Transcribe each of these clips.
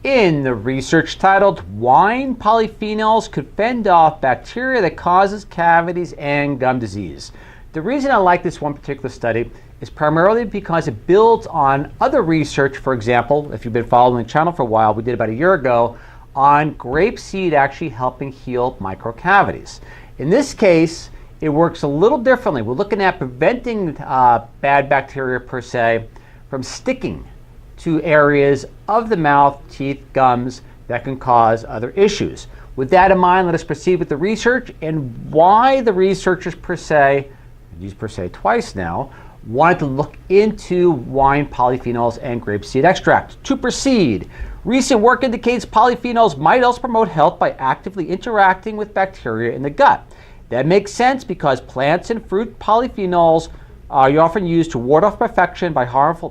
In the research titled Wine Polyphenols Could Fend Off Bacteria That Causes Cavities and Gum Disease. The reason I like this one particular study is primarily because it builds on other research. For example, if you've been following the channel for a while, we did about a year ago on grape seed actually helping heal microcavities. In this case, it works a little differently. We're looking at preventing bad bacteria per se from sticking to areas of the mouth, teeth, gums that can cause other issues. With that in mind, let us proceed with the research and why the researchers per se, I've used per se twice now, wanted to look into wine polyphenols and grape seed extract. To proceed, recent work indicates polyphenols might also promote health by actively interacting with bacteria in the gut. That makes sense because plants and fruit polyphenols are often used to ward off infection by harmful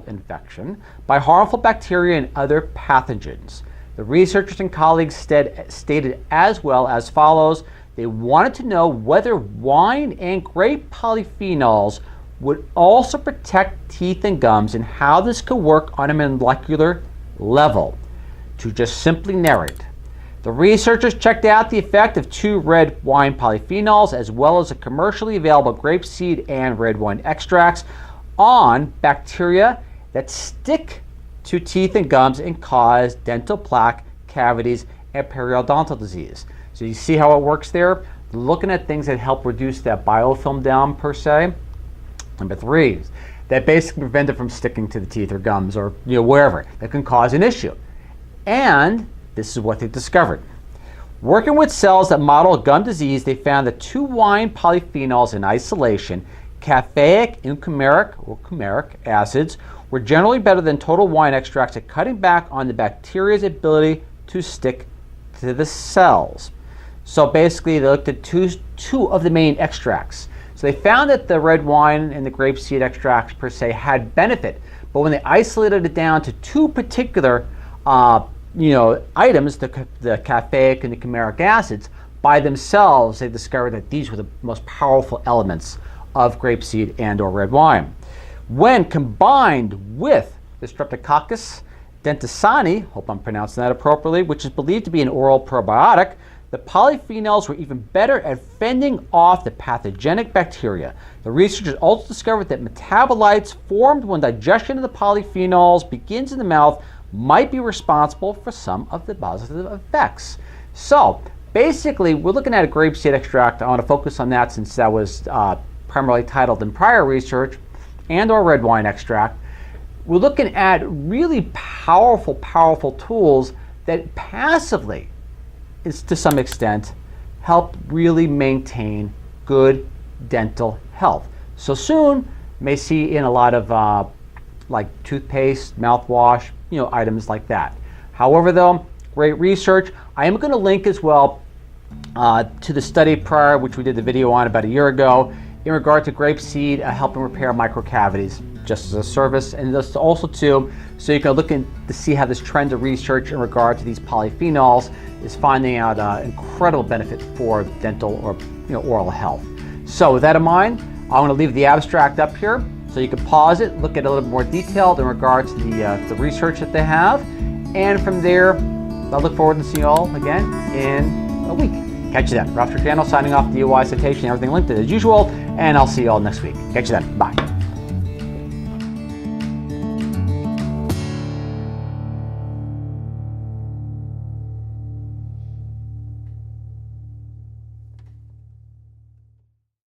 bacteria and other pathogens. The researchers and colleagues stated as well as follows. They wanted to know whether wine and grape polyphenols would also protect teeth and gums and how this could work on a molecular level. To just simply narrate, the researchers checked out the effect of 2 red wine polyphenols as well as the commercially available grape seed and red wine extracts on bacteria that stick to teeth and gums and cause dental plaque, cavities, and periodontal disease. So you see how it works there? Looking at things that help reduce that biofilm down per se. Number 3, that basically prevent it from sticking to the teeth or gums or wherever that can cause an issue. And this is what they discovered. Working with cells that model gum disease, they found that 2 wine polyphenols in isolation, caffeic and coumaric acids, were generally better than total wine extracts at cutting back on the bacteria's ability to stick to the cells. So basically, they looked at two of the main extracts. So they found that the red wine and the grape seed extracts per se had benefit, but when they isolated it down to 2 particular items, the caffeic and the coumaric acids, by themselves, they discovered that these were the most powerful elements of grape seed and or red wine. When combined with the Streptococcus dentisani, hope I'm pronouncing that appropriately, which is believed to be an oral probiotic, the polyphenols were even better at fending off the pathogenic bacteria. The researchers also discovered that metabolites formed when digestion of the polyphenols begins in the mouth might be responsible for some of the positive effects. So basically, we're looking at a grape seed extract. I want to focus on that since that was primarily titled in prior research, and or red wine extract. We're looking at really powerful tools that passively, to some extent, help really maintain good dental health. So soon, may see in a lot of like toothpaste, mouthwash, items like that. However, though, great research. I am going to link as well to the study prior, which we did the video on about a year ago, in regard to grape seed helping repair microcavities, just as a service, and this also too, so you can look in to see how this trend of research in regard to these polyphenols is finding out incredible benefit for dental or oral health. So with that in mind, I want to leave the abstract up here so you can pause it, look at a little bit more detailed in regards to the research that they have, and from there, I look forward to seeing you all again in a week. Catch you then. Ralph Triano signing off, DOI citation, everything linked as usual, and I'll see you all next week. Catch you then. Bye.